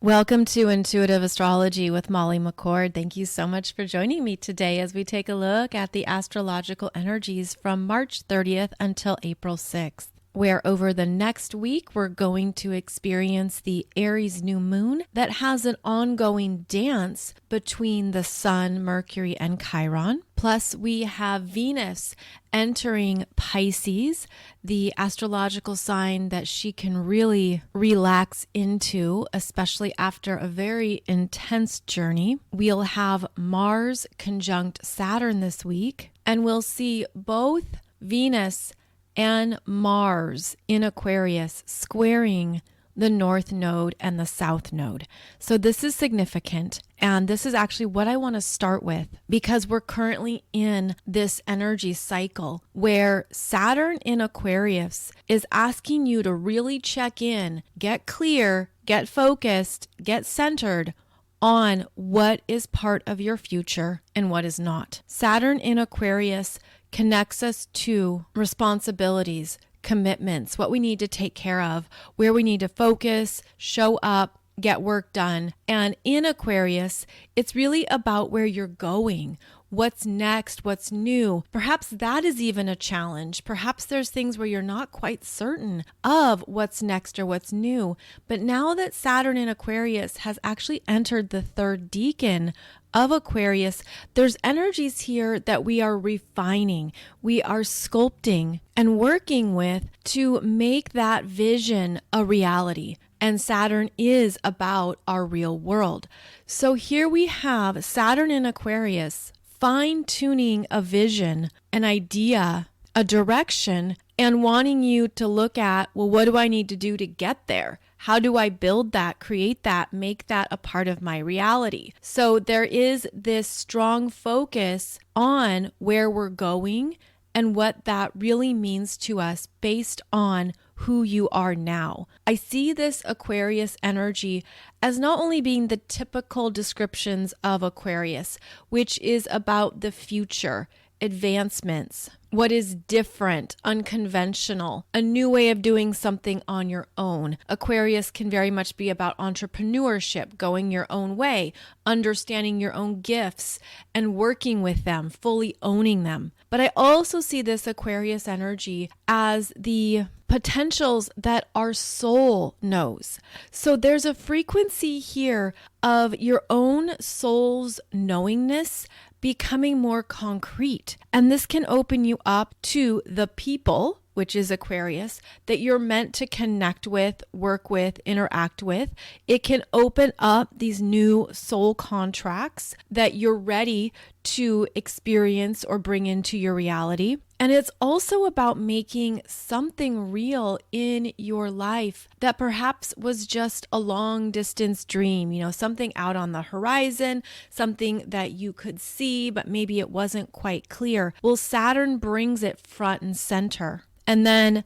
Welcome to Intuitive Astrology with Molly McCord. Thank you so much for joining me today as we take a look at the astrological energies from March 30th until April 6th, where over the next week we're going to experience the Aries New Moon that has an ongoing dance between the Sun, Mercury, and Chiron. Plus, we have Venus entering Pisces, the astrological sign that she can really relax into, especially after a very intense journey. We'll have Mars conjunct Saturn this week, and we'll see both Venus and Mars in Aquarius squaring the North Node and the South Node. So this is significant. And this is actually what I want to start with because we're currently in this energy cycle where Saturn in Aquarius is asking you to really check in, get clear, get focused, get centered on what is part of your future and what is not. Saturn in Aquarius connects us to responsibilities, commitments, what we need to take care of, where we need to focus, show up, get work done. And in Aquarius, it's really about where you're going, what's next, what's new. Perhaps that is even a challenge. Perhaps there's things where you're not quite certain of what's next or what's new. But now that Saturn in Aquarius has actually entered the third decan of Aquarius, there's energies here that we are refining, we are sculpting and working with to make that vision a reality. And Saturn is about our real world. So here we have Saturn in Aquarius fine-tuning a vision, an idea, a direction, and wanting you to look at, well, what do I need to do to get there? How do I build that, create that, make that a part of my reality? So there is this strong focus on where we're going and what that really means to us based on who you are now. I see this Aquarius energy as not only being the typical descriptions of Aquarius, which is about the future, advancements, what is different, unconventional, a new way of doing something on your own. Aquarius can very much be about entrepreneurship, going your own way, understanding your own gifts and working with them, fully owning them. But I also see this Aquarius energy as the potentials that our soul knows. So there's a frequency here of your own soul's knowingness becoming more concrete. And this can open you up to the people, which is Aquarius, that you're meant to connect with, work with, interact with. It can open up these new soul contracts that you're ready to experience or bring into your reality. And it's also about making something real in your life that perhaps was just a long distance dream, something out on the horizon, something that you could see, but maybe it wasn't quite clear. Well, Saturn brings it front and center and then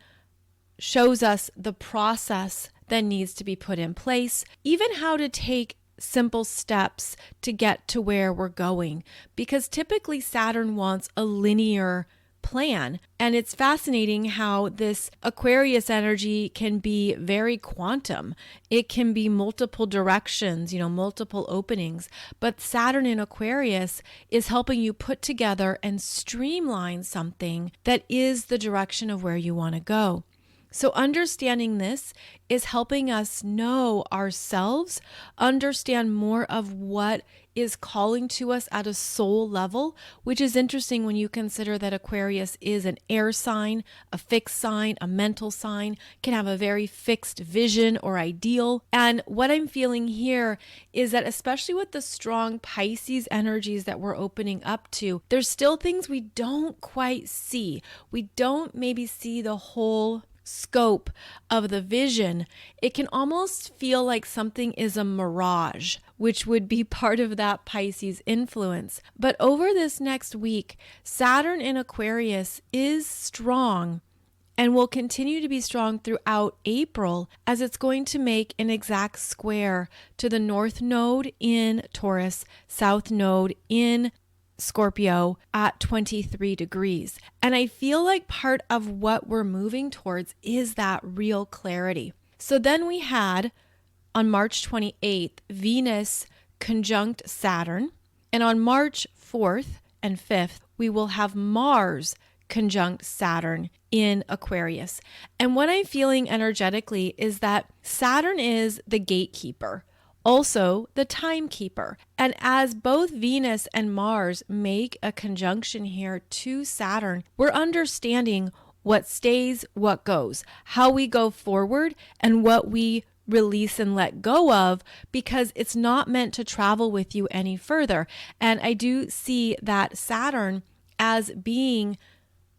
shows us the process that needs to be put in place, even how to take simple steps to get to where we're going. Because typically Saturn wants a linear plan. And it's fascinating how this Aquarius energy can be very quantum. It can be multiple directions, multiple openings. But Saturn in Aquarius is helping you put together and streamline something that is the direction of where you want to go. So understanding this is helping us know ourselves, understand more of what is calling to us at a soul level, which is interesting when you consider that Aquarius is an air sign, a fixed sign, a mental sign, can have a very fixed vision or ideal. And what I'm feeling here is that especially with the strong Pisces energies that we're opening up to, there's still things we don't quite see. We don't maybe see the whole scope of the vision. It can almost feel like something is a mirage, which would be part of that Pisces influence. But over this next week, Saturn in Aquarius is strong and will continue to be strong throughout April as it's going to make an exact square to the North Node in Taurus, South Node in Scorpio at 23 degrees. And I feel like part of what we're moving towards is that real clarity. So then we had on March 28th, Venus conjunct Saturn. And on March 4th and 5th, we will have Mars conjunct Saturn in Aquarius. And what I'm feeling energetically is that Saturn is the gatekeeper, also the timekeeper. And as both Venus and Mars make a conjunction here to Saturn, we're understanding what stays, what goes, how we go forward, and what we release and let go of, because it's not meant to travel with you any further. And I do see that Saturn as being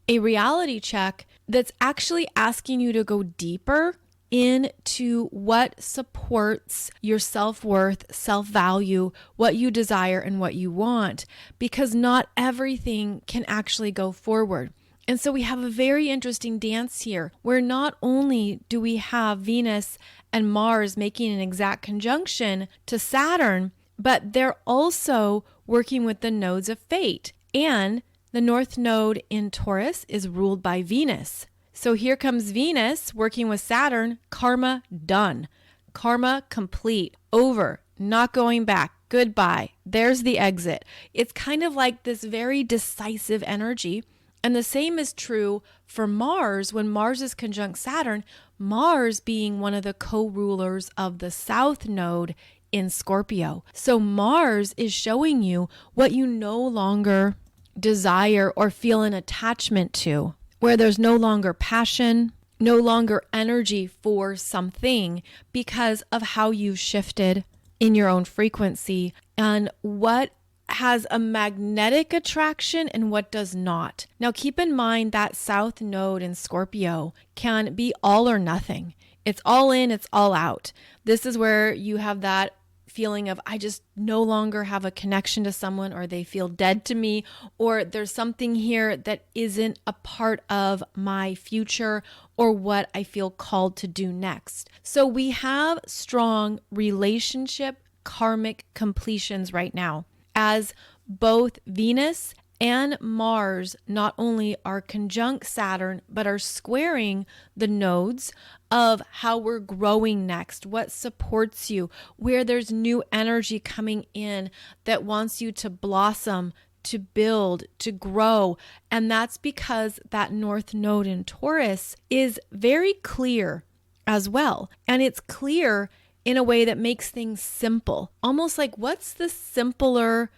a reality check that's actually asking you to go deeper into what supports your self-worth, self-value, what you desire and what you want, because not everything can actually go forward. And so we have a very interesting dance here where not only do we have Venus and Mars making an exact conjunction to Saturn, but they're also working with the nodes of fate. And the North Node in Taurus is ruled by Venus. So here comes Venus working with Saturn, karma done, karma complete, over, not going back, goodbye, there's the exit. It's kind of like this very decisive energy. And the same is true for Mars when Mars is conjunct Saturn, Mars being one of the co-rulers of the South Node in Scorpio. So Mars is showing you what you no longer desire or feel an attachment to, where there's no longer passion, no longer energy for something because of how you've shifted in your own frequency and what has a magnetic attraction and what does not. Now keep in mind that South Node in Scorpio can be all or nothing. It's all in, it's all out. This is where you have that feeling of, I just no longer have a connection to someone, or they feel dead to me, or there's something here that isn't a part of my future or what I feel called to do next. So we have strong relationship karmic completions right now, as both Venus and Mars not only are conjunct Saturn, but are squaring the nodes of how we're growing next, what supports you, where there's new energy coming in that wants you to blossom, to build, to grow. And that's because that North Node in Taurus is very clear as well. And it's clear in a way that makes things simple, almost like what's the simpler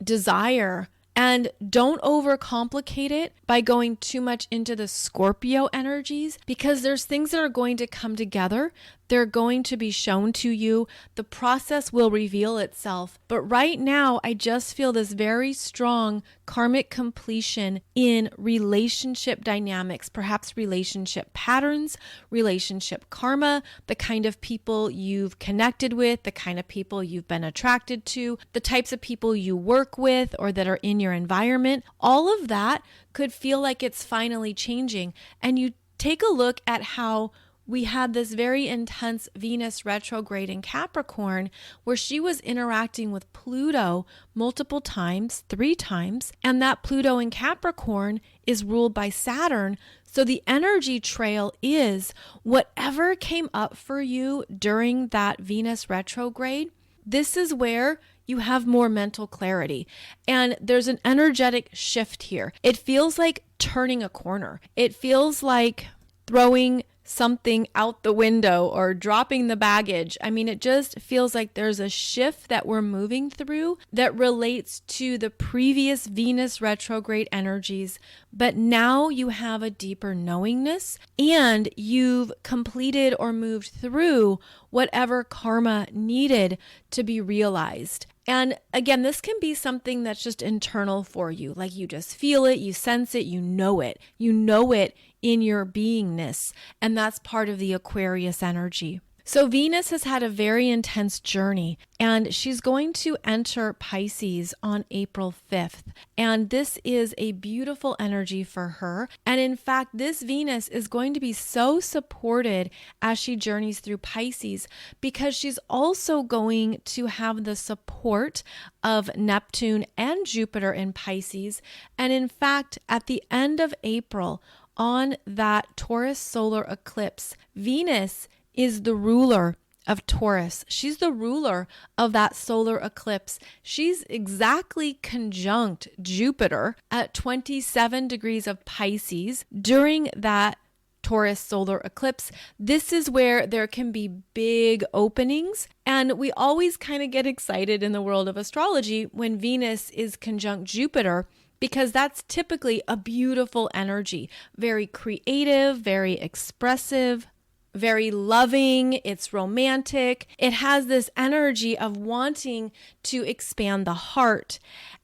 desire. And don't overcomplicate it by going too much into the Scorpio energies, because there's things that are going to come together. They're going to be shown to you. The process will reveal itself. But right now, I just feel this very strong karmic completion in relationship dynamics, perhaps relationship patterns, relationship karma, the kind of people you've connected with, the kind of people you've been attracted to, the types of people you work with or that are in your environment. All of that could feel like it's finally changing. And you take a look at how we had this very intense Venus retrograde in Capricorn, where she was interacting with Pluto multiple times, 3 times, and that Pluto in Capricorn is ruled by Saturn. So the energy trail is whatever came up for you during that Venus retrograde. This is where you have more mental clarity. And there's an energetic shift here. It feels like turning a corner. It feels like throwing something out the window or dropping the baggage. I mean, it just feels like there's a shift that we're moving through that relates to the previous Venus retrograde energies. But now you have a deeper knowingness and you've completed or moved through whatever karma needed to be realized. And again, this can be something that's just internal for you. Like you just feel it, you sense it, you know it. You know it in your beingness. And that's part of the Aquarius energy. So Venus has had a very intense journey, and she's going to enter Pisces on April 5th. And this is a beautiful energy for her. And in fact, this Venus is going to be so supported as she journeys through Pisces, because she's also going to have the support of Neptune and Jupiter in Pisces. And in fact, at the end of April, on that Taurus Solar Eclipse, Venus is the ruler of Taurus. She's the ruler of that solar eclipse. She's exactly conjunct Jupiter at 27 degrees of Pisces during that Taurus solar eclipse. This is where there can be big openings, and we always kind of get excited in the world of astrology when Venus is conjunct Jupiter, because that's typically a beautiful energy, very creative, very expressive, very loving. It's romantic. It has this energy of wanting to expand the heart.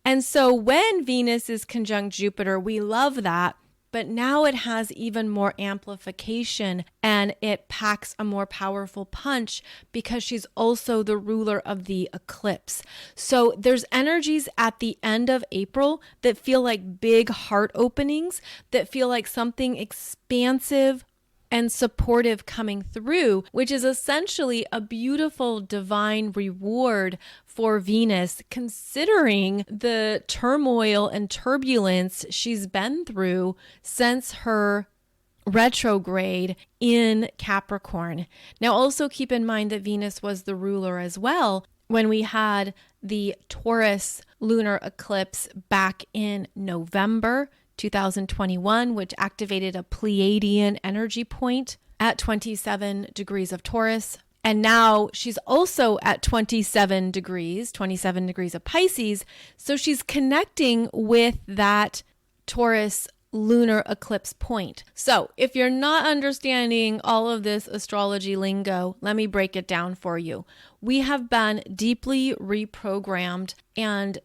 And so when Venus is conjunct Jupiter, we love that. But now it has even more amplification, and it packs a more powerful punch because she's also the ruler of the eclipse. So there's energies at the end of April that feel like big heart openings, that feel like something expansive and supportive coming through, which is essentially a beautiful divine reward for Venus, considering the turmoil and turbulence she's been through since her retrograde in Capricorn. Now, also keep in mind that Venus was the ruler as well when we had the Taurus lunar eclipse back in November 2021, which activated a Pleiadian energy point at 27 degrees of Taurus. And now she's also at 27 degrees of Pisces. So she's connecting with that Taurus lunar eclipse point. So if you're not understanding all of this astrology lingo, let me break it down for you. We have been deeply reprogrammed and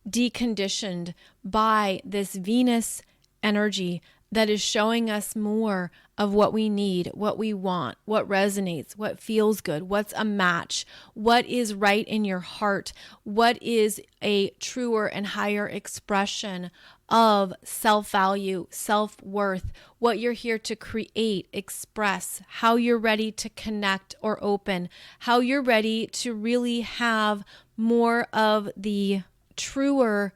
deconditioned by this Venus energy that is showing us more of what we need, what we want, what resonates, what feels good, what's a match, what is right in your heart, what is a truer and higher expression of self-value, self-worth, what you're here to create, express, how you're ready to connect or open, how you're ready to really have more of the truer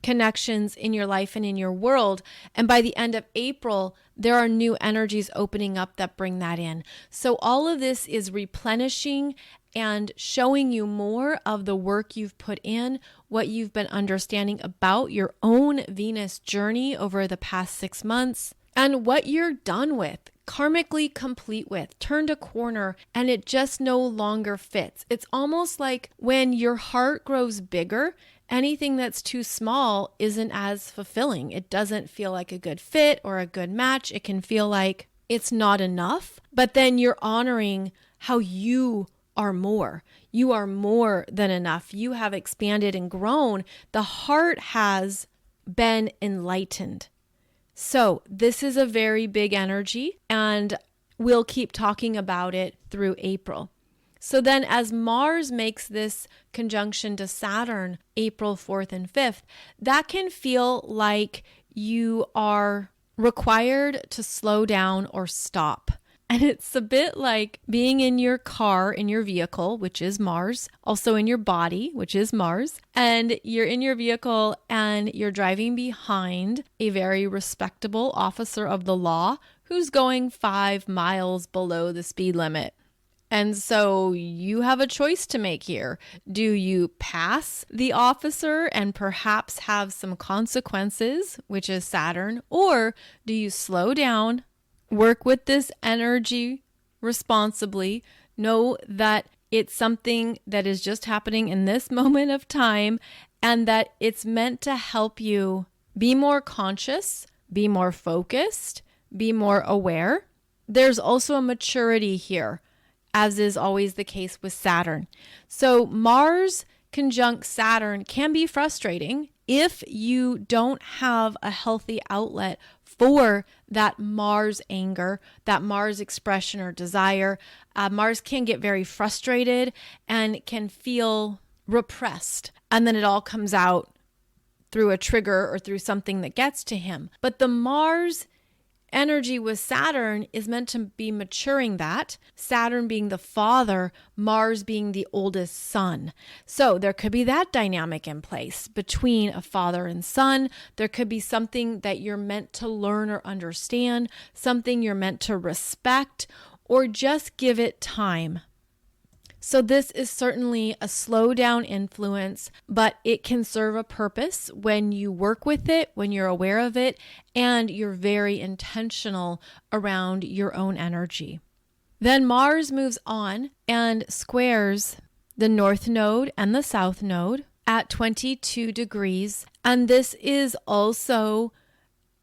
connections in your life and in your world. And by the end of April, there are new energies opening up that bring that in. So all of this is replenishing and showing you more of the work you've put in, what you've been understanding about your own Venus journey over the past 6 months, and what you're done with, karmically complete with, turned a corner, and it just no longer fits. It's almost like when your heart grows bigger, anything that's too small isn't as fulfilling. It doesn't feel like a good fit or a good match. It can feel like it's not enough, but then you're honoring how you are more. You are more than enough. You have expanded and grown. The heart has been enlightened. So this is a very big energy, and we'll keep talking about it through April. So then as Mars makes this conjunction to Saturn, April 4th and 5th, that can feel like you are required to slow down or stop. And it's a bit like being in your car, in your vehicle, which is Mars, also in your body, which is Mars, and you're in your vehicle and you're driving behind a very respectable officer of the law who's going 5 miles below the speed limit. And so you have a choice to make here. Do you pass the officer and perhaps have some consequences, which is Saturn, or do you slow down, work with this energy responsibly, know that it's something that is just happening in this moment of time and that it's meant to help you be more conscious, be more focused, be more aware? There's also a maturity here, as is always the case with Saturn. So Mars conjunct Saturn can be frustrating if you don't have a healthy outlet for that Mars anger, that Mars expression or desire. Mars can get very frustrated and can feel repressed. And then it all comes out through a trigger or through something that gets to him. But the Mars energy with Saturn is meant to be maturing that. Saturn being the father, Mars being the oldest son. So there could be that dynamic in place between a father and son. There could be something that you're meant to learn or understand, something you're meant to respect, or just give it time. So this is certainly a slow down influence, but it can serve a purpose when you work with it, when you're aware of it, and you're very intentional around your own energy. Then Mars moves on and squares the North Node and the South Node at 22 degrees. And this is also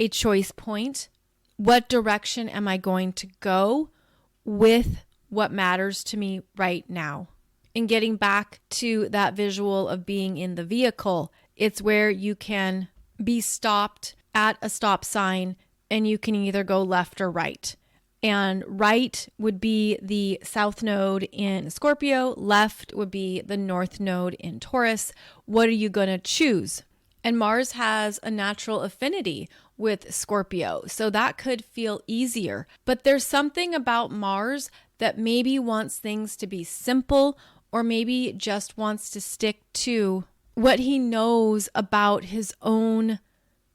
a choice point. What direction am I going to go with what matters to me right now? And getting back to that visual of being in the vehicle, it's where you can be stopped at a stop sign and you can either go left or right. And right would be the South Node in Scorpio, left would be the North Node in Taurus. What are you going to choose? And Mars has a natural affinity with Scorpio, so that could feel easier. But there's something about Mars that maybe wants things to be simple, or maybe just wants to stick to what he knows about his own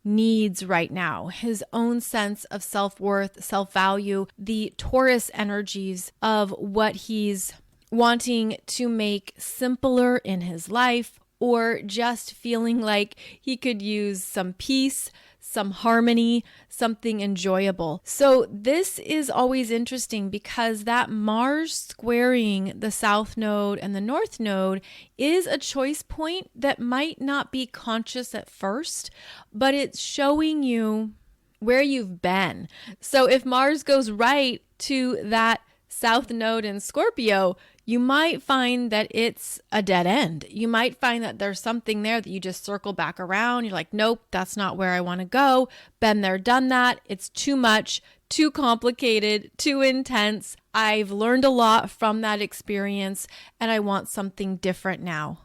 needs right now, his own sense of self-worth, self-value, the Taurus energies of what he's wanting to make simpler in his life, or just feeling like he could use some peace, some harmony, something enjoyable. So this is always interesting because that Mars squaring the South Node and the North Node is a choice point that might not be conscious at first, but it's showing you where you've been. So if Mars goes right to that South Node in Scorpio, you might find that it's a dead end. You might find that there's something there that you just circle back around. You're like, nope, that's not where I want to go. Been there, done that. It's too much, too complicated, too intense. I've learned a lot from that experience and I want something different now.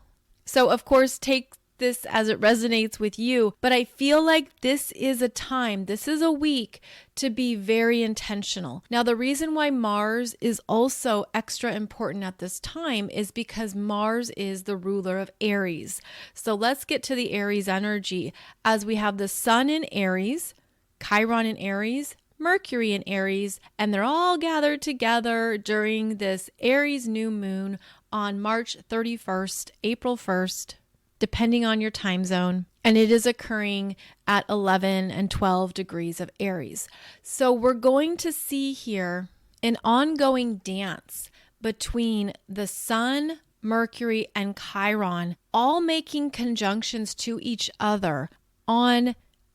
So of course, take this as it resonates with you, but I feel like this is a time, this is a week to be very intentional. Now, the reason why Mars is also extra important at this time is because Mars is the ruler of Aries. So let's get to the Aries energy as we have the Sun in Aries, Chiron in Aries, Mercury in Aries, and they're all gathered together during this Aries New Moon on March 31st, April 1st, depending on your time zone, and it is occurring at 11 and 12 degrees of Aries. So we're going to see here an ongoing dance between the Sun, Mercury, and Chiron, all making conjunctions to each other on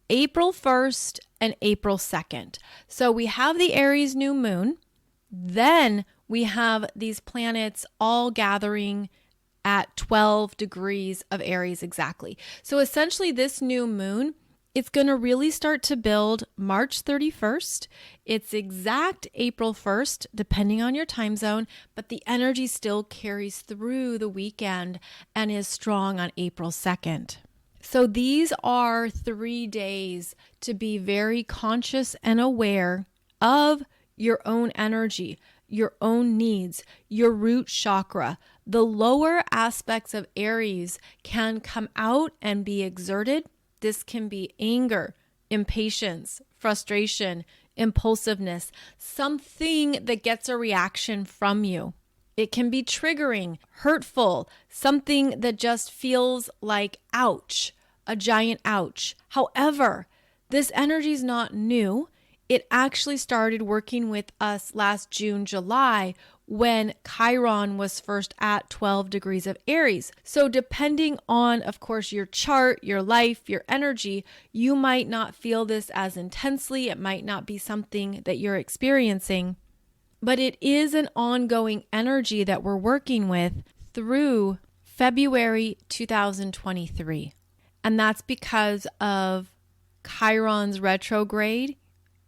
April 1st and April 2nd. So we have the Aries New Moon, then we have these planets all gathering at 12 degrees of Aries exactly. So essentially this new moon, it's going to really start to build March 31st. It's exact April 1st, depending on your time zone, but the energy still carries through the weekend and is strong on April 2nd. So these are 3 days to be very conscious and aware of your own energy, your own needs, your root chakra. The lower aspects of Aries can come out and be exerted. This can be anger, impatience, frustration, impulsiveness, something that gets a reaction from you. It can be triggering, hurtful, something that just feels like ouch, a giant ouch. However, this energy is not new. It actually started working with us last June, July, when Chiron was first at 12 degrees of Aries. So depending on, of course, your chart, your life, your energy, you might not feel this as intensely. It might not be something that you're experiencing, but it is an ongoing energy that we're working with through February 2023. And that's because of Chiron's retrograde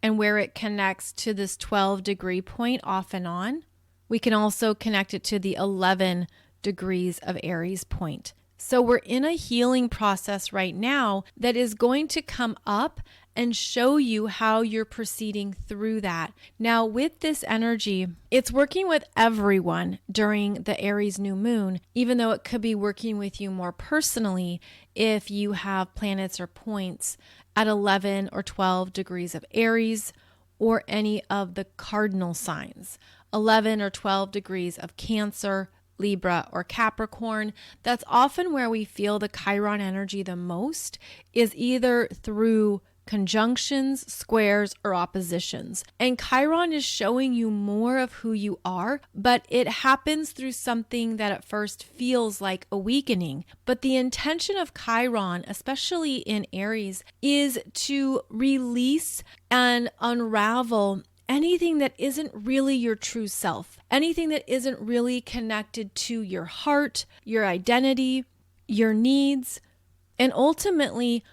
and where it connects to this 12 degree point off and on. We can also connect it to the 11 degrees of Aries point. So we're in a healing process right now that is going to come up and show you how you're proceeding through that. Now, with this energy, it's working with everyone during the Aries new moon, even though it could be working with you more personally if you have planets or points at 11 or 12 degrees of Aries or any of the cardinal signs. 11 or 12 degrees of Cancer, Libra, or Capricorn, that's often where we feel the Chiron energy the most, is either through conjunctions, squares, or oppositions. And Chiron is showing you more of who you are, but it happens through something that at first feels like a weakening. But the intention of Chiron, especially in Aries, is to release and unravel anything that isn't really your true self, anything that isn't really connected to your heart, your identity, your needs, and ultimately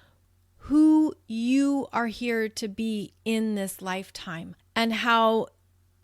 who you are here to be in this lifetime, and how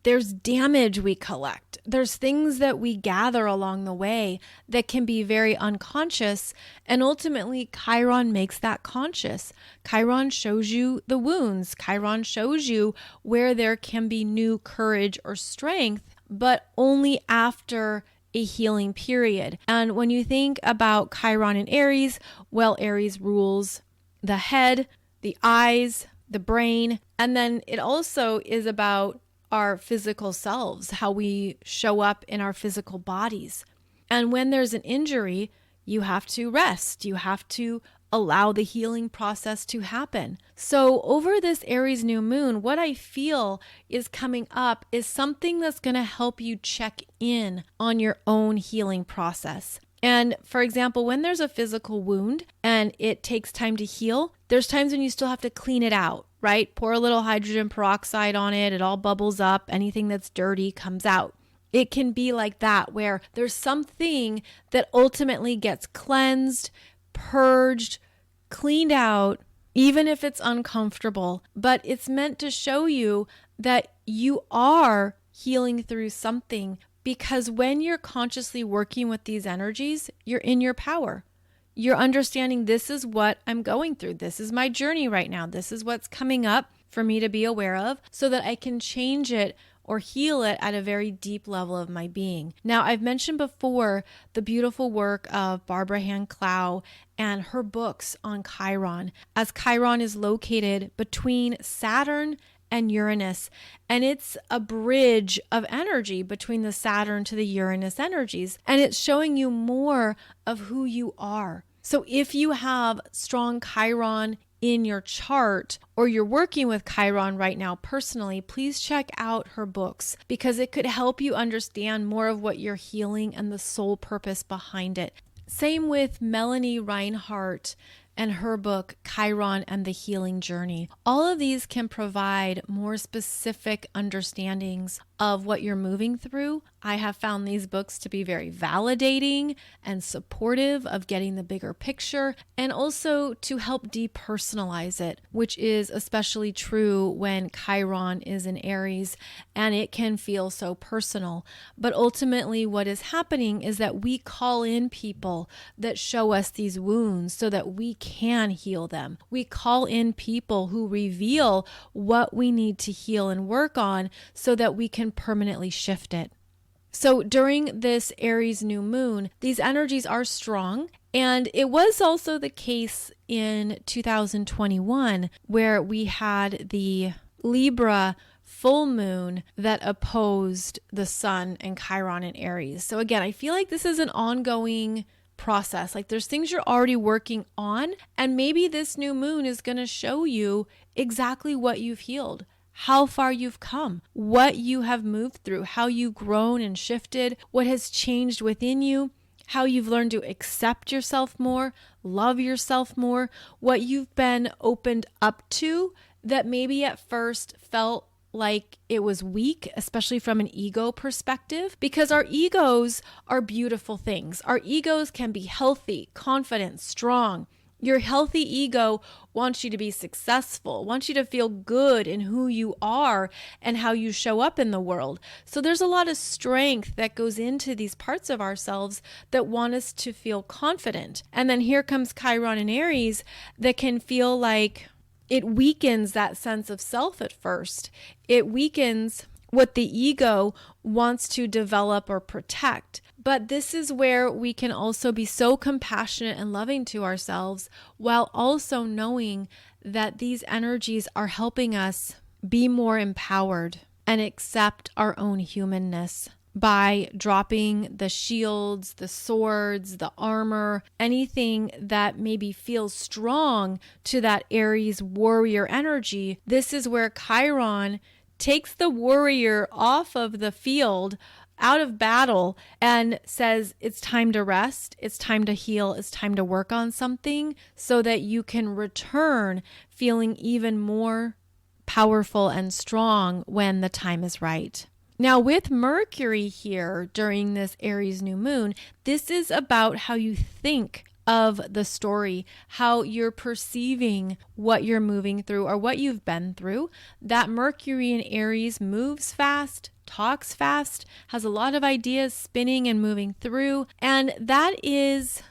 there's damage we collect. There's things that we gather along the way that can be very unconscious, and ultimately Chiron makes that conscious. Chiron shows you the wounds. Chiron shows you where there can be new courage or strength, but only after a healing period. And when you think about Chiron in Aries, well, Aries rules the head, the eyes, the brain, and then it also is about our physical selves, how we show up in our physical bodies. And when there's an injury, you have to rest. You have to allow the healing process to happen. So over this Aries new moon, what I feel is coming up is something that's going to help you check in on your own healing process. And for example, when there's a physical wound and it takes time to heal, there's times when you still have to clean it out, right? Pour a little hydrogen peroxide on it. It all bubbles up. Anything that's dirty comes out. It can be like that, where there's something that ultimately gets cleansed, purged, cleaned out, even if it's uncomfortable. But it's meant to show you that you are healing through something, because when you're consciously working with these energies, you're in your power. You're understanding, this is what I'm going through. This is my journey right now. This is what's coming up for me to be aware of, so that I can change it or heal it at a very deep level of my being. Now, I've mentioned before the beautiful work of Barbara Hand Clow and her books on Chiron, as Chiron is located between Saturn and Uranus, and it's a bridge of energy between the Saturn to the Uranus energies, and it's showing you more of who you are. So if you have strong Chiron in your chart, or you're working with Chiron right now personally, please check out her books, because it could help you understand more of what you're healing and the soul purpose behind it. Same with Melanie Reinhardt and her book, Chiron and the Healing Journey. All of these can provide more specific understandings of what you're moving through. I have found these books to be very validating and supportive of getting the bigger picture, and also to help depersonalize it, which is especially true when Chiron is in Aries and it can feel so personal. But ultimately what is happening is that we call in people that show us these wounds so that we can heal them. We call in people who reveal what we need to heal and work on so that we can permanently shift it. So during this Aries new moon, these energies are strong. And it was also the case in 2021, where we had the Libra full moon that opposed the sun and Chiron in Aries. So again, I feel like this is an ongoing process. Like there's things you're already working on, and maybe this new moon is going to show you exactly what you've healed, how far you've come, what you have moved through, how you've grown and shifted, what has changed within you, how you've learned to accept yourself more, love yourself more, what you've been opened up to that maybe at first felt like it was weak, especially from an ego perspective, because our egos are beautiful things. Our egos can be healthy, confident, strong. Your healthy ego wants you to be successful, wants you to feel good in who you are and how you show up in the world. So there's a lot of strength that goes into these parts of ourselves that want us to feel confident. And then here comes Chiron in Aries that can feel like it weakens that sense of self at first. It weakens what the ego wants to develop or protect. But this is where we can also be so compassionate and loving to ourselves, while also knowing that these energies are helping us be more empowered and accept our own humanness. by dropping the shields, the swords, the armor, anything that maybe feels strong to that Aries warrior energy. This is where Chiron takes the warrior off of the field, out of battle, and says it's time to rest, it's time to heal, it's time to work on something so that you can return feeling even more powerful and strong when the time is right. Now, with Mercury here during this Aries new moon, this is about how you think of the story, how you're perceiving what you're moving through or what you've been through. That Mercury in Aries moves fast, talks fast, has a lot of ideas spinning and moving through. And that is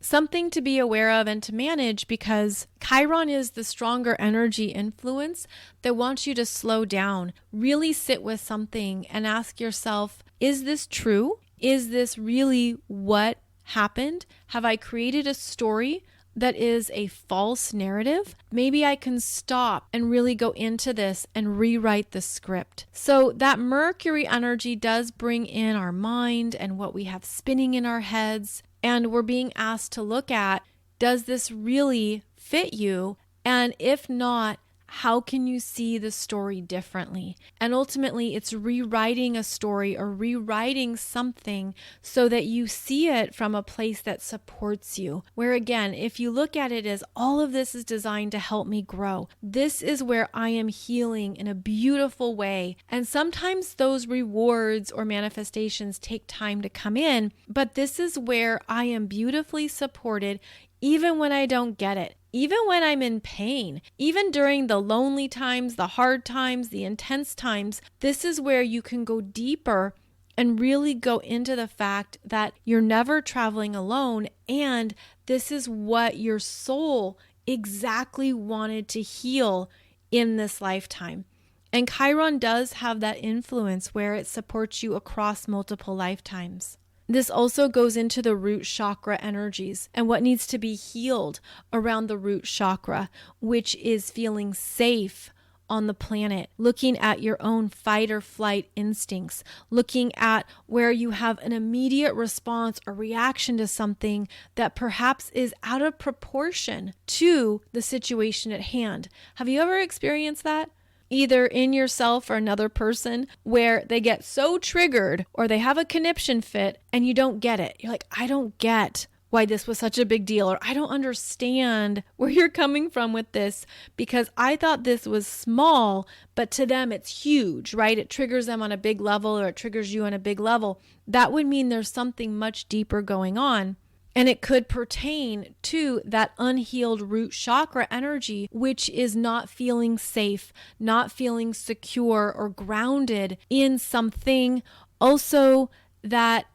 something to be aware of and to manage, because Chiron is the stronger energy influence that wants you to slow down, really sit with something and ask yourself, is this true? Is this really what happened? Have I created a story that is a false narrative? Maybe I can stop and really go into this and rewrite the script. So that Mercury energy does bring in our mind and what we have spinning in our heads. And we're being asked to look at, does this really fit you? And if not, how can you see the story differently? And ultimately, it's rewriting a story or rewriting something so that you see it from a place that supports you. Where again, if you look at it as all of this is designed to help me grow, this is where I am healing in a beautiful way. And sometimes those rewards or manifestations take time to come in, but this is where I am beautifully supported even when I don't get it. Even when I'm in pain, even during the lonely times, the hard times, the intense times, this is where you can go deeper and really go into the fact that you're never traveling alone. And this is what your soul exactly wanted to heal in this lifetime. And Chiron does have that influence where it supports you across multiple lifetimes. This also goes into the root chakra energies and what needs to be healed around the root chakra, which is feeling safe on the planet, looking at your own fight or flight instincts, looking at where you have an immediate response or reaction to something that perhaps is out of proportion to the situation at hand. Have you ever experienced that? Either in yourself or another person, where they get so triggered or they have a conniption fit and you don't get it. You're like, I don't get why this was such a big deal, or I don't understand where you're coming from with this because I thought this was small, but to them it's huge, right? It triggers them on a big level, or it triggers you on a big level. That would mean there's something much deeper going on. And it could pertain to that unhealed root chakra energy, which is not feeling safe, not feeling secure or grounded in something. Also, that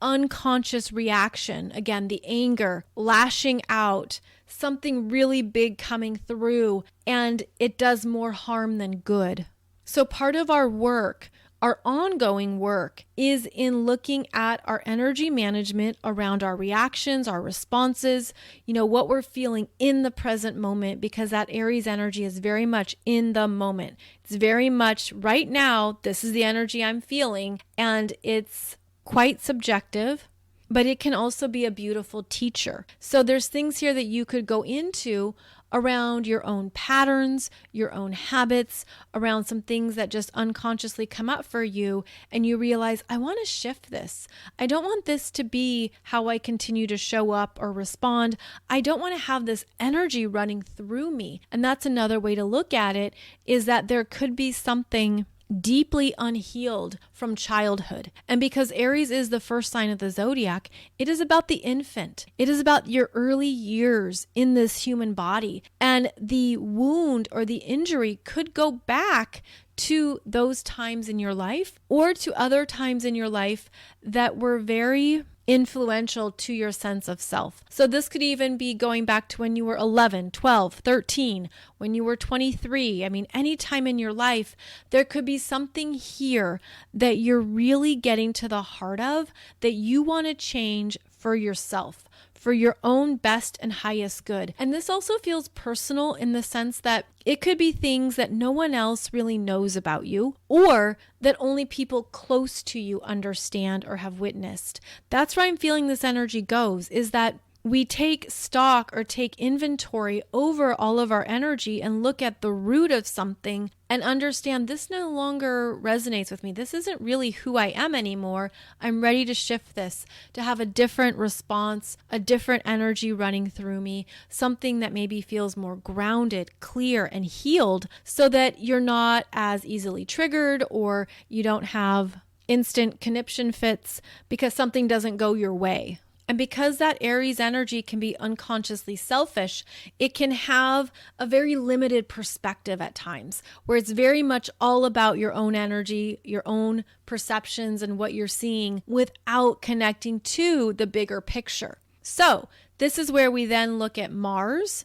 unconscious reaction, again, the anger, lashing out, something really big coming through, and it does more harm than good. So part of our work, our ongoing work, is in looking at our energy management around our reactions, our responses, what we're feeling in the present moment, because that Aries energy is very much in the moment. It's very much right now, this is the energy I'm feeling, and it's quite subjective, but it can also be a beautiful teacher. So there's things here that you could go into around your own patterns, your own habits, around some things that just unconsciously come up for you, and you realize, I want to shift this. I don't want this to be how I continue to show up or respond. I don't want to have this energy running through me. And that's another way to look at it, is that there could be something deeply unhealed from childhood. And because Aries is the first sign of the zodiac, it is about the infant. It is about your early years in this human body. And the wound or the injury could go back to those times in your life or to other times in your life that were very influential to your sense of self. So this could even be going back to when you were 11, 12, 13, when you were 23. I mean, any time in your life, there could be something here that you're really getting to the heart of that you want to change for yourself, for your own best and highest good. And this also feels personal in the sense that it could be things that no one else really knows about you, or that only people close to you understand or have witnessed. That's where I'm feeling this energy goes, is that we take stock or take inventory over all of our energy and look at the root of something and understand this no longer resonates with me. This isn't really who I am anymore. I'm ready to shift this, to have a different response, a different energy running through me, something that maybe feels more grounded, clear, and healed, so that you're not as easily triggered or you don't have instant conniption fits because something doesn't go your way. And because that Aries energy can be unconsciously selfish, it can have a very limited perspective at times, where it's very much all about your own energy, your own perceptions, and what you're seeing without connecting to the bigger picture. So this is where we then look at Mars,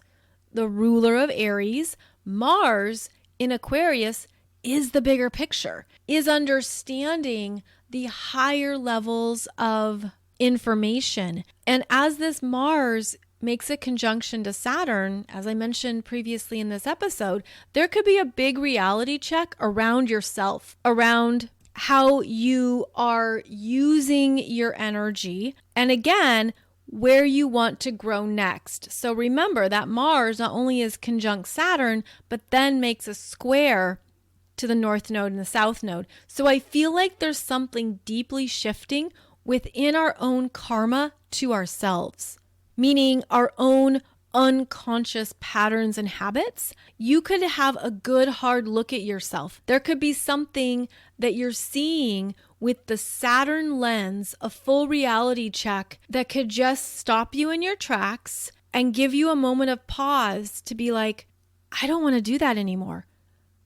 the ruler of Aries. Mars in Aquarius is the bigger picture, is understanding the higher levels of information. And as this Mars makes a conjunction to Saturn, as I mentioned previously in this episode, there could be a big reality check around yourself, around how you are using your energy, and again, where you want to grow next. So remember that Mars not only is conjunct Saturn, but then makes a square to the North Node and the South Node. So I feel like there's something deeply shifting within our own karma to ourselves, meaning our own unconscious patterns and habits. You could have a good hard look at yourself. There could be something that you're seeing with the Saturn lens, a full reality check that could just stop you in your tracks and give you a moment of pause to be like, I don't want to do that anymore.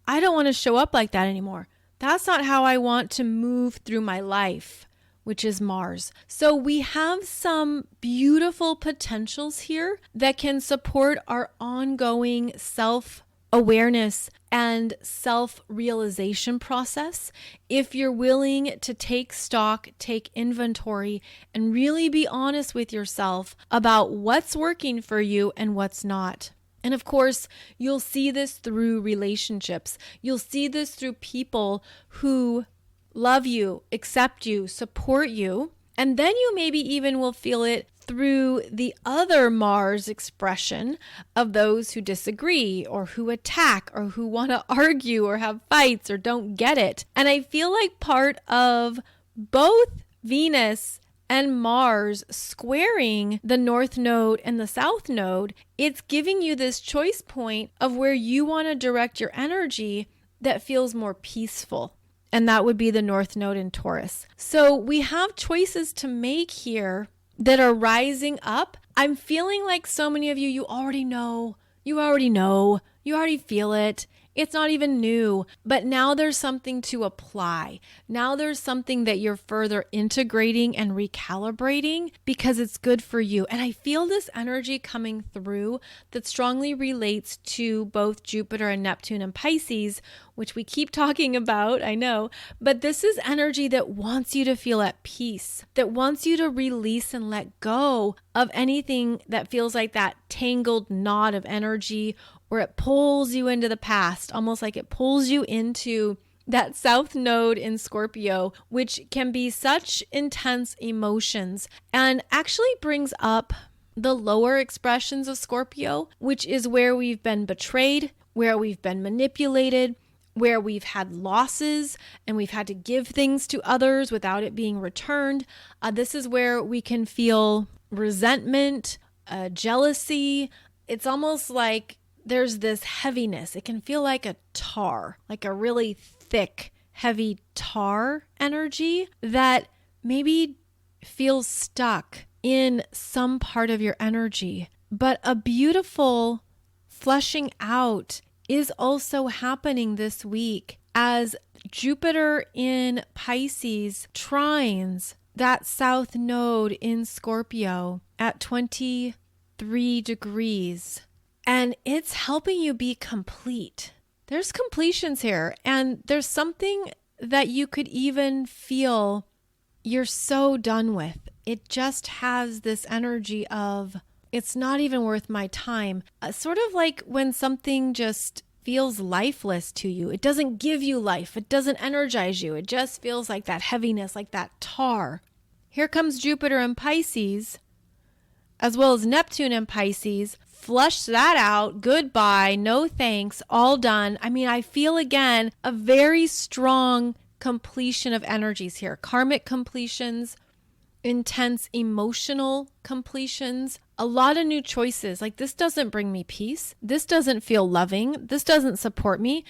I don't want to show up like that anymore. That's not how I want to move through my life, which is Mars. So we have some beautiful potentials here that can support our ongoing self-awareness and self-realization process if you're willing to take stock, take inventory, and really be honest with yourself about what's working for you and what's not. And of course, you'll see this through relationships. You'll see this through people who love you, accept you, support you. And then you maybe even will feel it through the other Mars expression of those who disagree or who attack or who want to argue or have fights or don't get it. And I feel like part of both Venus and Mars squaring the North Node and the South Node, it's giving you this choice point of where you want to direct your energy that feels more peaceful. And that would be the North Node in Taurus. So we have choices to make here that are rising up. I'm feeling like so many of you, you already know, you already feel it. It's not even new, but now there's something to apply. Now there's something that you're further integrating and recalibrating because it's good for you. And I feel this energy coming through that strongly relates to both Jupiter and Neptune and Pisces, which we keep talking about, I know, but this is energy that wants you to feel at peace, that wants you to release and let go of anything that feels like that tangled knot of energy, where it pulls you into the past, almost like it pulls you into that South Node in Scorpio, which can be such intense emotions and actually brings up the lower expressions of Scorpio, which is where we've been betrayed, where we've been manipulated, where we've had losses and we've had to give things to others without it being returned. This is where we can feel resentment, jealousy. It's almost like there's this heaviness. It can feel like a tar, like a really thick, heavy tar energy that maybe feels stuck in some part of your energy. But a beautiful flushing out is also happening this week as Jupiter in Pisces trines that South Node in Scorpio at 23 degrees. And it's helping you be complete. There's completions here, and there's something that you could even feel you're so done with. It just has this energy of, it's not even worth my time. Sort of like when something just feels lifeless to you. It doesn't give you life. It doesn't energize you. It just feels like that heaviness, like that tar. Here comes Jupiter in Pisces, as well as Neptune in Pisces. Flush that out. Goodbye. No thanks. All done. I mean, I feel again a very strong completion of energies here. Karmic completions, intense emotional completions, a lot of new choices. Like, this doesn't bring me peace. This doesn't feel loving. This doesn't support me.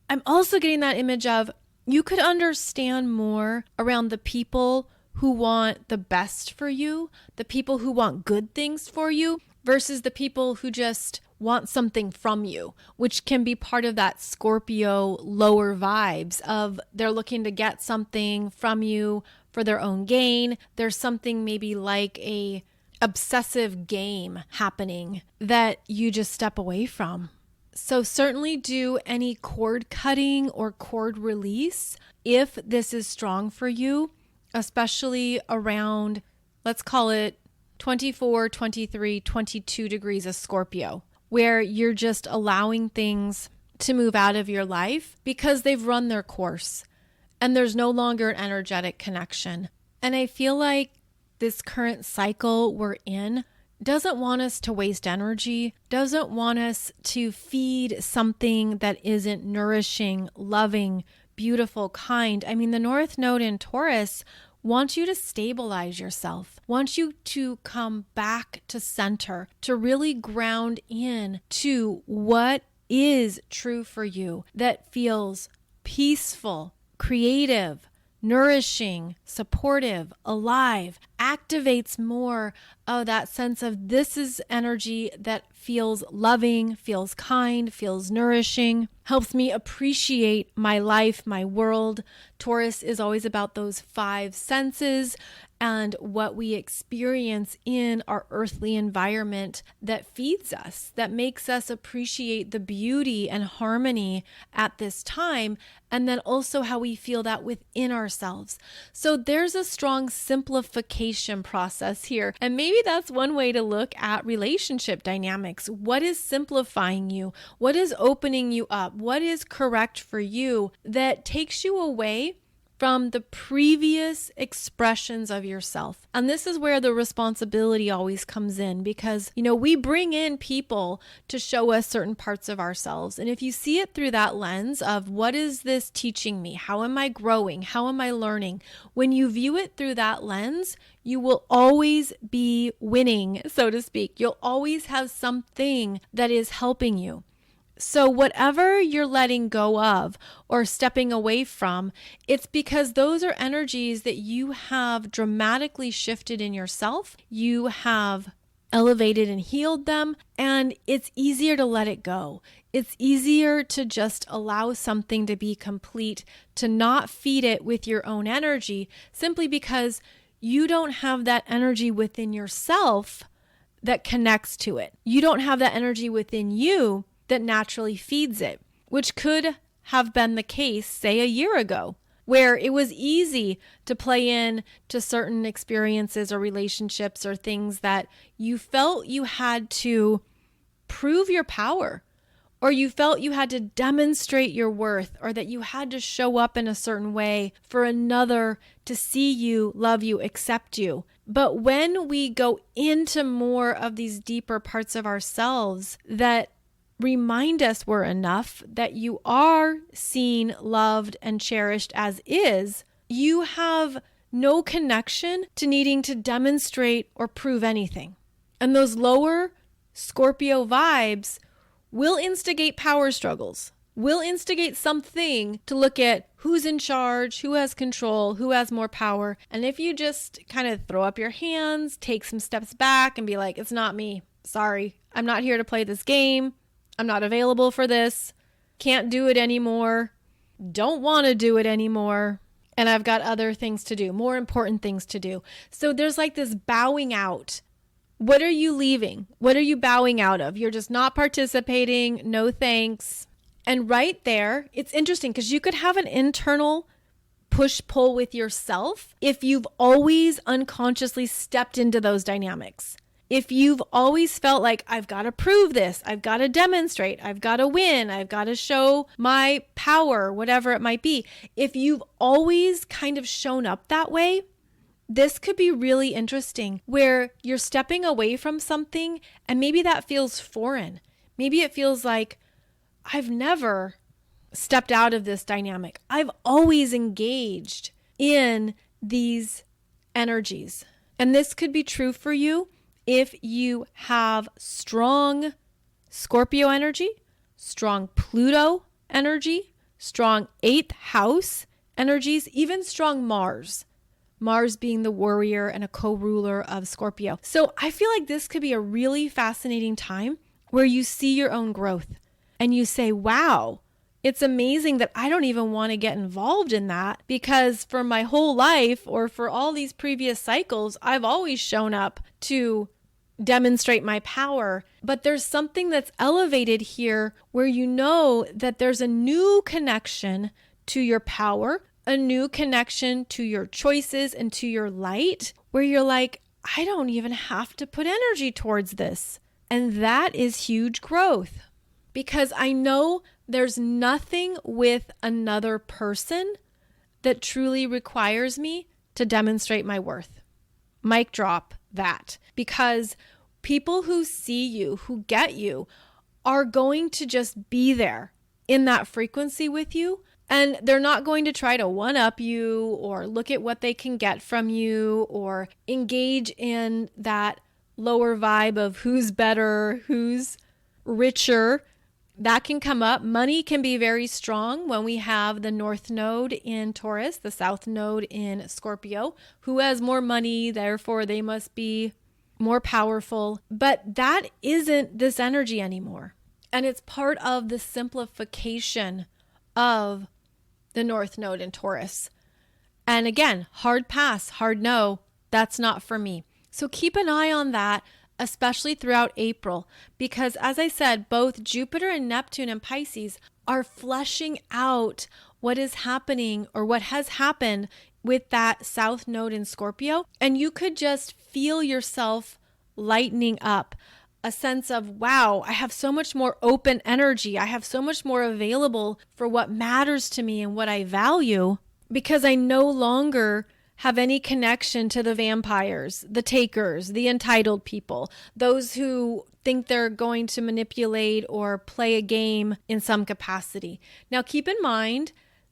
I'm also getting that image of, you could understand more around the people who want the best for you, the people who want good things for you, versus the people who just want something from you, which can be part of that Scorpio lower vibes of, they're looking to get something from you for their own gain. There's something maybe like a obsessive game happening that you just step away from. So certainly do any cord cutting or cord release if this is strong for you, especially around, let's call it 24, 23, 22 degrees of Scorpio, where you're just allowing things to move out of your life because they've run their course and there's no longer an energetic connection. And I feel like this current cycle we're in doesn't want us to waste energy, doesn't want us to feed something that isn't nourishing, loving, beautiful, kind. I mean, the North Node in Taurus wants you to stabilize yourself, wants you to come back to center, to really ground in to what is true for you, that feels peaceful, creative, nourishing, supportive, alive, activates more of that sense of, this is energy that feels loving, feels kind, feels nourishing, helps me appreciate my life, my world. Taurus is always about those five senses and what we experience in our earthly environment that feeds us, that makes us appreciate the beauty and harmony at this time, and then also how we feel that within ourselves. So there's a strong simplification process here, and maybe that's one way to look at relationship dynamics. What is simplifying you? What is opening you up? What is correct for you that takes you away from the previous expressions of yourself? And this is where the responsibility always comes in, because, we bring in people to show us certain parts of ourselves. And if you see it through that lens of, what is this teaching me? How am I growing? How am I learning? When you view it through that lens, you will always be winning, so to speak. You'll always have something that is helping you. So whatever you're letting go of or stepping away from, it's because those are energies that you have dramatically shifted in yourself. You have elevated and healed them, and it's easier to let it go. It's easier to just allow something to be complete, to not feed it with your own energy, simply because you don't have that energy within yourself that connects to it. You don't have that energy within you that naturally feeds it, which could have been the case, say, a year ago, where it was easy to play in to certain experiences or relationships or things that you felt you had to prove your power, or you felt you had to demonstrate your worth, or that you had to show up in a certain way for another to see you, love you, accept you. But when we go into more of these deeper parts of ourselves that remind us we're enough, that you are seen, loved, and cherished as is, you have no connection to needing to demonstrate or prove anything. And those lower Scorpio vibes will instigate power struggles, will instigate something to look at who's in charge, who has control, who has more power. And if you just kind of throw up your hands, take some steps back and be like, it's not me. Sorry, I'm not here to play this game. I'm not available for this, can't do it anymore, don't want to do it anymore, and I've got other things to do, more important things to do. So there's like this bowing out. What are you leaving? What are you bowing out of? You're just not participating, no thanks. And right there, it's interesting because you could have an internal push-pull with yourself if you've always unconsciously stepped into those dynamics. If you've always felt like, I've got to prove this, I've got to demonstrate, I've got to win, I've got to show my power, whatever it might be. If you've always kind of shown up that way, this could be really interesting where you're stepping away from something and maybe that feels foreign. Maybe it feels like, I've never stepped out of this dynamic. I've always engaged in these energies. And this could be true for you if you have strong Scorpio energy, strong Pluto energy, strong 8th house energies, even strong Mars. Mars being the warrior and a co-ruler of Scorpio. So I feel like this could be a really fascinating time where you see your own growth and you say, wow, it's amazing that I don't even want to get involved in that because for my whole life or for all these previous cycles, I've always shown up to demonstrate my power. But there's something that's elevated here where you know that there's a new connection to your power, a new connection to your choices and to your light, where you're like, I don't even have to put energy towards this. And that is huge growth because I know there's nothing with another person that truly requires me to demonstrate my worth. Mic drop that. Because people who see you, who get you, are going to just be there in that frequency with you. And they're not going to try to one-up you or look at what they can get from you or engage in that lower vibe of who's better, who's richer. That can come up. Money can be very strong when we have the North Node in Taurus, the South Node in Scorpio. Who has more money, therefore they must be more powerful. But that isn't this energy anymore. And it's part of the simplification of the North Node in Taurus. And again, hard pass, hard no, that's not for me. So keep an eye on that, especially throughout April, because as I said, both Jupiter and Neptune and Pisces are fleshing out what is happening or what has happened with that South Node in Scorpio. And you could just feel yourself lightening up, a sense of, wow, I have so much more open energy. I have so much more available for what matters to me and what I value because I no longer have any connection to the vampires, the takers, the entitled people, those who think they're going to manipulate or play a game in some capacity. Now, keep in mind,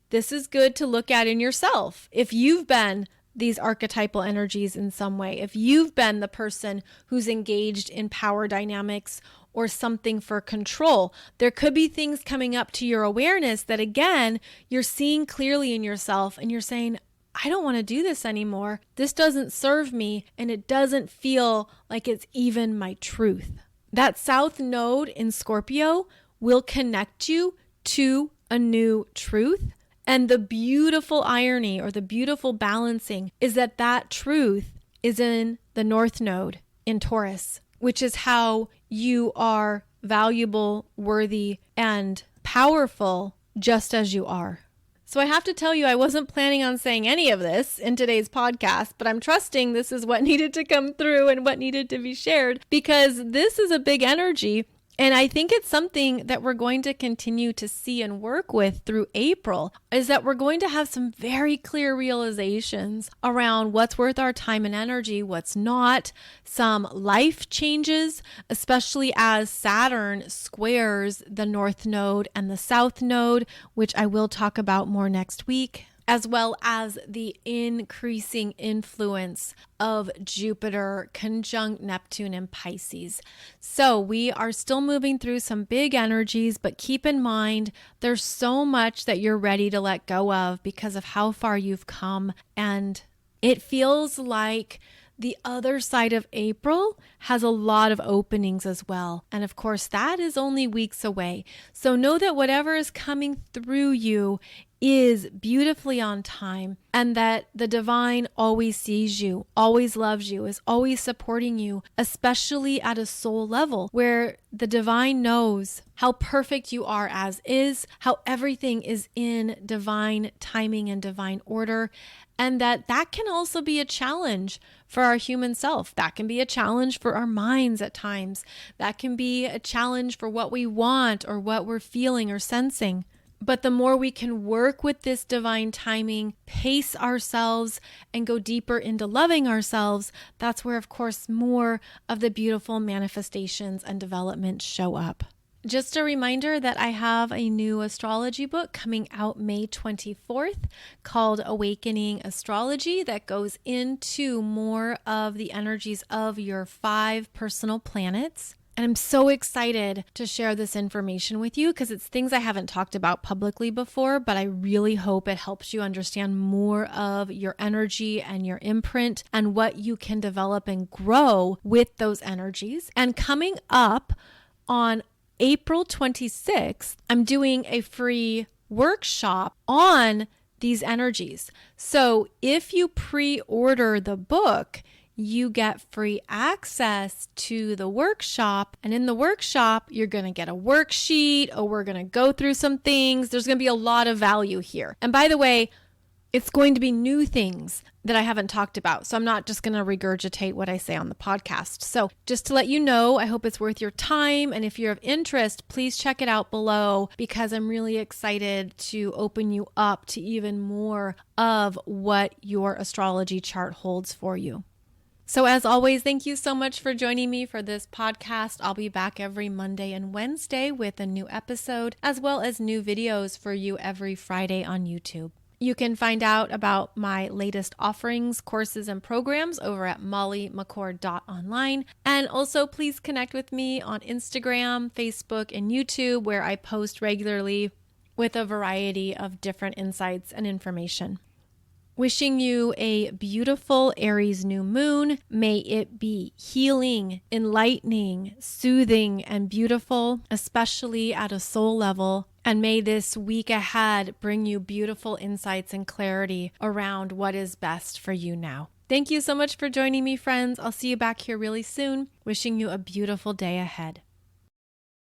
this is good to look at in yourself. If you've been these archetypal energies in some way, if you've been the person who's engaged in power dynamics or something for control, there could be things coming up to your awareness that, again, you're seeing clearly in yourself and you're saying, I don't want to do this anymore. This doesn't serve me and it doesn't feel like it's even my truth. That South Node in Scorpio will connect you to a new truth. And the beautiful irony or the beautiful balancing is that that truth is in the North Node in Taurus, which is how you are valuable, worthy, and powerful just as you are. So I have to tell you, I wasn't planning on saying any of this in today's podcast, but I'm trusting this is what needed to come through and what needed to be shared because this is a big energy. And I think it's something that we're going to continue to see and work with through April is that we're going to have some very clear realizations around what's worth our time and energy, what's not, some life changes, especially as Saturn squares the North Node and the South Node, which I will talk about more next week, as well as the increasing influence of Jupiter conjunct Neptune and Pisces. So we are still moving through some big energies, but keep in mind there's so much that you're ready to let go of because of how far you've come. And it feels like the other side of April has a lot of openings as well. And of course, that is only weeks away. So know that whatever is coming through you is beautifully on time, and that the divine always sees you, always loves you, is always supporting you, especially at a soul level where the divine knows how perfect you are as is, how everything is in divine timing and divine order, and that can also be a challenge for our human self. That can be a challenge for our minds at times. That can be a challenge for what we want or what we're feeling or sensing. But the more we can work with this divine timing, pace ourselves, and go deeper into loving ourselves, that's where, of course, more of the beautiful manifestations and developments show up. Just a reminder that I have a new astrology book coming out May 24th called Awakening Astrology that goes into more of the energies of your 5 personal planets. And I'm so excited to share this information with you because it's things I haven't talked about publicly before, but I really hope it helps you understand more of your energy and your imprint and what you can develop and grow with those energies. And coming up on April 26th, I'm doing a free workshop on these energies. So if you pre-order the book, you get free access to the workshop. And in the workshop, you're going to get a worksheet, or we're going to go through some things. There's going to be a lot of value here. And by the way, it's going to be new things that I haven't talked about. So I'm not just going to regurgitate what I say on the podcast. So just to let you know, I hope it's worth your time. And if you're of interest, please check it out below because I'm really excited to open you up to even more of what your astrology chart holds for you. So as always, thank you so much for joining me for this podcast. I'll be back every Monday and Wednesday with a new episode, as well as new videos for you every Friday on YouTube. You can find out about my latest offerings, courses, and programs over at mollymccord.online. And also please connect with me on Instagram, Facebook, and YouTube, where I post regularly with a variety of different insights and information. Wishing you a beautiful Aries new moon. May it be healing, enlightening, soothing, and beautiful, especially at a soul level. And may this week ahead bring you beautiful insights and clarity around what is best for you now. Thank you so much for joining me, friends. I'll see you back here really soon. Wishing you a beautiful day ahead.